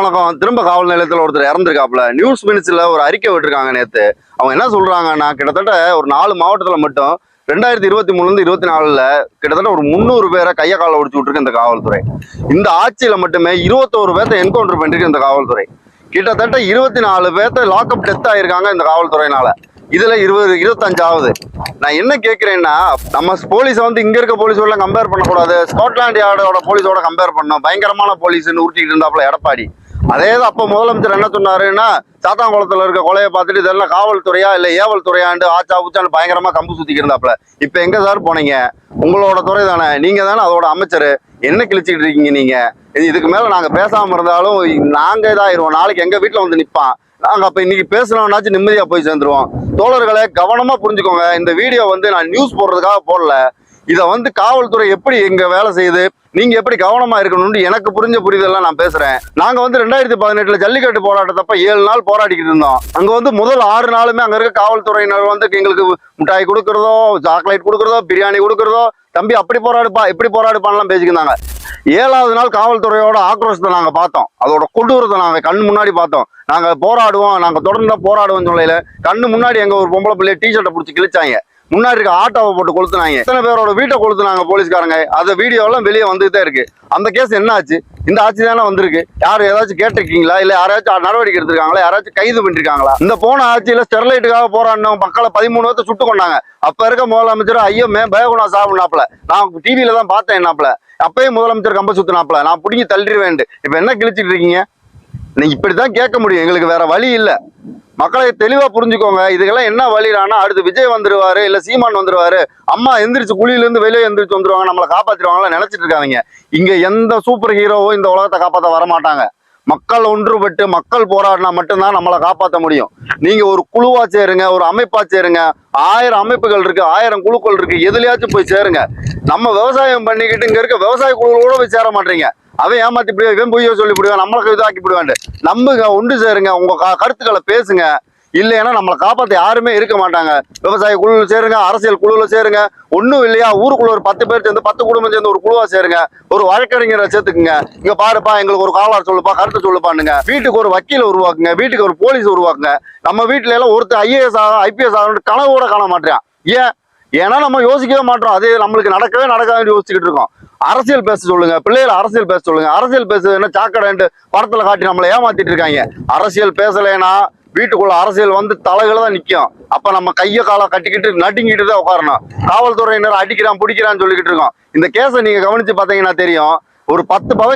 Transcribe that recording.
வணக்கம். திரும்ப காவல் நிலையத்தில் ஒருத்தர் இறந்துருக்காப்புல. நியூஸ் மினிட்ஸ்ல ஒரு அறிக்கை விட்டுருக்காங்க நேத்து. அவங்க என்ன சொல்றாங்கன்னா, கிட்டத்தட்ட ஒரு 4 மாவட்டத்துல மட்டும் 2023 24 கிட்டத்தட்ட ஒரு 300 பேரை கைய கால ஒடிச்சு விட்டுருக்கு இந்த காவல்துறை. இந்த ஆட்சியில மட்டுமே 21 பேர்த்த என்கவுண்டர் பண்ணிருக்கு இந்த காவல்துறை. கிட்டத்தட்ட 24 பேர்த்த லாக்அப் டெத் ஆயிருக்காங்க இந்த காவல்துறையினால. இதுல 25 ஆகுது. நான் என்ன கேட்கிறேன்னா, நம்ம போலீஸை வந்து இங்க இருக்க போலீஸோட கம்பேர் பண்ணக்கூடாது, ஸ்காட்லாந்து யார்டோட போலீஸோட கம்பேர் பண்ணோம். பயங்கரமான போலீஸ்ன்னு உருட்டிட்டு இருந்தாப்புல எடப்பாடி. அதே தான் அப்ப முதலமைச்சர் என்ன சொன்னாருன்னா, சாத்தாங்குளத்துல இருக்க கொலையை பார்த்துட்டு இதெல்லாம் காவல்துறையா இல்ல ஏவல் துறையாண்டு ஆச்சா ஊச்சான்னு பயங்கரமா கம்பு சுத்திக்கிட்டு இருந்தாப்புல. இப்ப எங்க சார் போனீங்க? உங்களோட துறை தானே, நீங்க தானே அதோட அமைச்சர். என்ன கிழிச்சிட்டு இருக்கீங்க நீங்க? இதுக்கு மேல நாங்க பேசாம இருந்தாலும் நாங்க இதாயிருவோம். நாளைக்கு எங்க வீட்டுல வந்து நிப்பான். நாங்க அப்ப இன்னைக்கு பேசணும்னாச்சும் நிம்மதியா போய் சேர்ந்துருவோம். தோழர்களை கவனமா புரிஞ்சுக்கோங்க. இந்த வீடியோ வந்து நான் நியூஸ் போடுறதுக்காக போடல. இதை வந்து காவல்துறை எப்படி எங்க வேலை செய்யுது, நீங்க எப்படி கவனமா இருக்கணும்னு எனக்கு புரிஞ்ச புரிதெல்லாம் நான் பேசுறேன். நாங்க வந்து 2018 ஜல்லிக்கட்டு போராட்டத்தப்ப 7 நாள் போராடிக்கிட்டு இருந்தோம். அங்க வந்து முதல் 6 நாளுமே அங்க இருக்க காவல்துறையினர் வந்து எங்களுக்கு மிட்டாய் கொடுக்கறதோ, சாக்லேட் கொடுக்கறதோ, பிரியாணி கொடுக்கறதோ, தம்பி அப்படி போராடுப்பா இப்படி போராடுப்பான்லாம் பேசிக்கிட்டாங்க. 7வது நாள் காவல்துறையோட ஆக்ரோஷத்தை நாங்க பார்த்தோம். அதோட கொடூரத்தை நாங்க கண்ணு முன்னாடி பார்த்தோம். நாங்க போராடுவோம், நாங்க தொடர்ந்து போராடுவோம் சொல்லையில கண்ணு முன்னாடி எங்க ஒரு பொம்பளை பிள்ளைய டிஷர்ட்டை பிடிச்சி கிழிச்சாங்க. முன்னாடி இருக்க ஆட்டோவை போட்டு கொளுத்துனாங்க. எத்தனை பேரோட வீட்டை கொளுத்துனாங்க போலீஸ்காரங்க. அந்த வீடியோ எல்லாம் வெளியே வந்துகிட்டே இருக்கு. அந்த கேஸ் என்ன ஆச்சு? இந்த ஆட்சி தானே வந்திருக்கு. யாரும் ஏதாச்சும் கேட்டிருக்கீங்களா? இல்ல யாராச்சும் நடவடிக்கை எடுத்திருக்காங்களா? யாராச்சும் கைது பண்ணிருக்காங்களா? இந்த போன ஆட்சியில ஸ்டெர்லைட்டுக்காக போராடின மக்களை 13 பேர்த்த சுட்டு கொண்டாங்க. அப்ப இருக்க முதலமைச்சர் ஐயமே பயகுணா சாவுனாப்ல. நான் டிவியில தான் பார்த்தேன் என்னாப்ல. அப்பயும் முதலமைச்சர் கம்ப சுத்தினாப்ல. நான் பிடிங்கி தள்ளிடுவேன். இப்ப என்ன கிழிச்சிட்டு இருக்கீங்க? நீங்க இப்படித்தான் கேட்க முடியும். எங்களுக்கு வேற வழி இல்ல. மக்களை தெளிவா புரிஞ்சுக்கோங்க. இதுக்கெல்லாம் என்ன வழிடானா, அடுத்து விஜய் வந்துருவாரு, இல்ல சீமான் வந்துருவாரு, அம்மா எந்திரிச்சு குழியில இருந்து வெளியே எந்திரிச்சு வந்துருவாங்க, நம்மளை காப்பாத்திடுவாங்கன்னு நினைச்சிட்டு இருக்காங்க. இங்க எந்த சூப்பர் ஹீரோவும் இந்த உலகத்தை காப்பாற்ற வரமாட்டாங்க. மக்கள் ஒன்றுபட்டு மக்கள் போராடினா மட்டும்தான் நம்மளை காப்பாற்ற முடியும். நீங்க ஒரு குழுவா சேருங்க, ஒரு அமைப்பா சேருங்க. 1000 அமைப்புகள் இருக்கு, 1000 குழுக்கள் இருக்கு, எதுலயாச்சும் போய் சேருங்க. நம்ம விவசாயம் பண்ணிக்கிட்டு இங்க இருக்க விவசாய குழுக்களோட போய் சேர மாட்டீங்க. அவன் ஏமாத்தி போய் இவன் பொய்ய சொல்லி போடுவான், நம்மளுக்கு இதாக்கி போடுவான். நம்புங்க, ஒன்று சேருங்க, உங்க கருத்துக்களை பேசுங்க. இல்லைன்னா நம்மளை காப்பாற்ற யாருமே இருக்க மாட்டாங்க. விவசாய குழுவில் சேருங்க, அரசியல் குழுவில் சேருங்க. ஒன்றும் இல்லையா, ஊருக்குள்ள ஒரு 10 பேர் சேர்ந்து 10 குடும்பம் சேர்ந்து ஒரு குழுவா சேருங்க. ஒரு வழக்கறிஞரை சேர்த்துக்குங்க. இங்க பாருப்பா, எங்களுக்கு ஒரு காவலர் சொல்லுப்பா, கருத்து சொல்லுப்பானுங்க. வீட்டுக்கு ஒரு வக்கீல உருவாக்குங்க, வீட்டுக்கு ஒரு போலீஸ் உருவாக்குங்க. நம்ம வீட்டுல எல்லாம் ஒருத்தர் IAS IPS ஆகணும் கனவு கூட காண மாட்டேன். ஏன்னா நம்ம யோசிக்கவே மாட்டோம். அது நம்மளுக்கு நடக்கவே நடக்காதுன்னு யோசிச்சுக்கிட்டு இருக்கோம். அரசியல் பேச சொல்லுங்க, பிள்ளைகளை அரசியல் பேச சொல்லுங்க. அரசியல் பேசுறது என்ன சாக்கடைன்ட்டு படத்துல காட்டி நம்மளை ஏமாத்திட்டு இருக்காங்க. அரசியல் பேசலைன்னா வீட்டுக்குள்ள அரசியல் வந்து தலைகளை தான் நிற்கும். அப்ப நம்ம கையை காலை கட்டிக்கிட்டு நடுங்கிட்டு தான் உட்காரணும். காவல்துறையினர் அடிக்கிறான் பிடிக்கிறான்னு சொல்லிக்கிட்டு இருக்கோம். இந்த கேஸை நீங்க கவனிச்சு பார்த்தீங்கன்னா தெரியும். ஒரு 10 பதவி